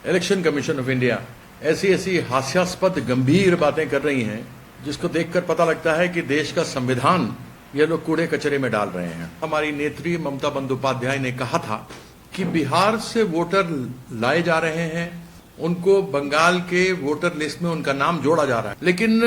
Election commission of India ऐसी ऐसी हास्यास्पद गंभीर बातें कर रही हैं जिसको देखकर पता लगता है कि देश का संविधान ये लोग कूड़े कचरे में डाल रहे हैं। हमारी नेत्री ममता बंदोपाध्याय ने कहा था कि बिहार से वोटर लाए जा रहे हैं, उनको बंगाल के वोटर लिस्ट में उनका नाम जोड़ा जा रहा है, लेकिन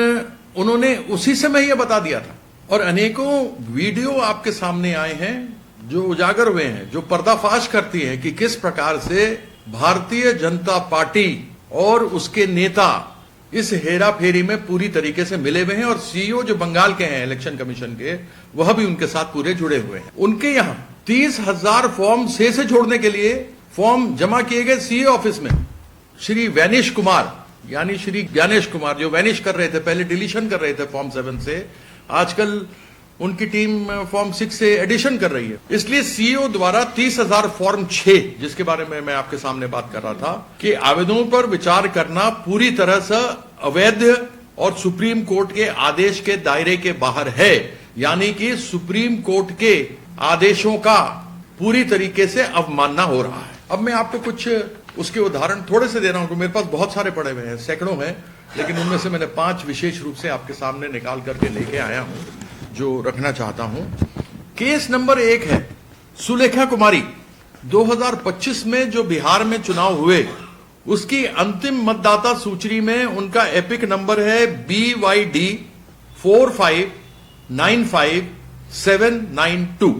उन्होंने उसी समय यह बता दिया था। और अनेकों वीडियो आपके सामने आए हैं जो उजागर हुए हैं, जो पर्दाफाश करती है कि किस प्रकार से भारतीय जनता पार्टी और उसके नेता इस हेरा फेरी में पूरी तरीके से मिले हुए हैं। और सीईओ जो बंगाल के हैं इलेक्शन कमीशन के, वह भी उनके साथ पूरे जुड़े हुए हैं। उनके यहां 30,000 फॉर्म से जोड़ने के लिए फॉर्म जमा किए गए सीए ऑफिस में। श्री वैनिश कुमार यानी श्री ज्ञानेश कुमार जो वैनिश कर रहे थे, पहले डिलीशन कर रहे थे फॉर्म 7 से, आजकल उनकी टीम फॉर्म 6 से एडिशन कर रही है। इसलिए सीईओ द्वारा 30,000 फॉर्म 6, जिसके बारे में मैं आपके सामने बात कर रहा था, कि आवेदनों पर विचार करना पूरी तरह से अवैध और सुप्रीम कोर्ट के आदेश के दायरे के बाहर है। यानी कि सुप्रीम कोर्ट के आदेशों का पूरी तरीके से अवमानना हो रहा है। अब मैं आपको कुछ उसके उदाहरण थोड़े से दे रहा हूं। मेरे पास बहुत सारे पड़े हुए हैं, सैकड़ों हैं, लेकिन उनमें से मैंने 5 विशेष रूप से आपके सामने निकाल करके लेके आया हूं जो रखना चाहता हूं। केस नंबर 1 है सुलेखा कुमारी। 2025 में जो बिहार में चुनाव हुए उसकी अंतिम मतदाता सूची में उनका एपिक नंबर है BYD 4595792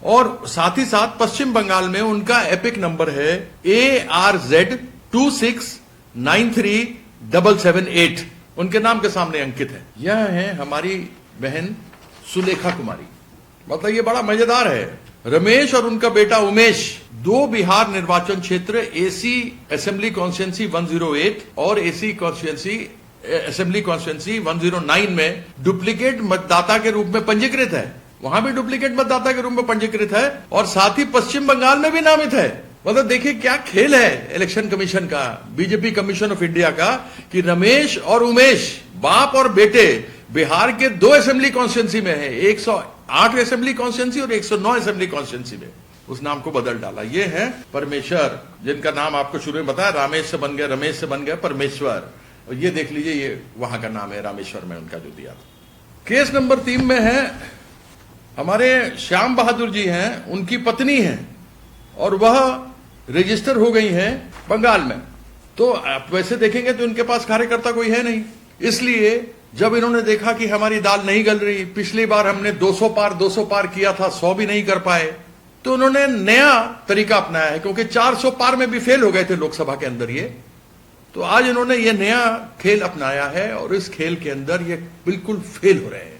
और साथ ही साथ पश्चिम बंगाल में उनका एपिक नंबर है ARZ 2693778 उनके नाम के सामने अंकित है। यह है हमारी बहन सुलेखा कुमारी। मतलब ये बड़ा मजेदार है। रमेश और उनका बेटा उमेश 2 बिहार निर्वाचन क्षेत्र AC असेंबली कॉन्स्टिट्यूंसी 108 और AC असेंबली कॉन्स्टिट्यूंसी 109 में डुप्लीकेट मतदाता के रूप में पंजीकृत है। वहां भी डुप्लीकेट मतदाता के रूप में पंजीकृत है और साथ ही पश्चिम बंगाल में भी नामित है। मतलब देखिए क्या खेल है इलेक्शन कमीशन का, बीजेपी कमीशन ऑफ इंडिया का, कि रमेश और उमेश बाप और बेटे बिहार के 2 असेंबली कॉन्स्टिट्यूंसी में है, 108 असेंबली कॉन्स्टिट्यूंसी और 109 असेंबली कॉन्स्टिट्यूंसी में उस नाम को बदल डाला। ये है परमेश्वर, जिनका नाम आपको शुरू में बताया, रामेश से बन गया, रमेश से बन गया परमेश्वर। और ये देख लीजिए, ये वहां का नाम है रामेश्वर में उनका जो दिया था। केस नंबर 3 में है हमारे श्याम बहादुर जी हैं, उनकी पत्नी है और वह रजिस्टर हो गई हैं बंगाल में। तो आप वैसे देखेंगे तो उनके पास कार्यकर्ता कोई है नहीं। इसलिए जब इन्होंने देखा कि हमारी दाल नहीं गल रही, पिछली बार हमने 200 पार किया था, 100 भी नहीं कर पाए, तो उन्होंने नया तरीका अपनाया है। क्योंकि 400 पार में भी फेल हो गए थे लोकसभा के अंदर ये, तो आज इन्होंने ये नया खेल अपनाया है और इस खेल के अंदर ये बिल्कुल फेल हो रहे हैं।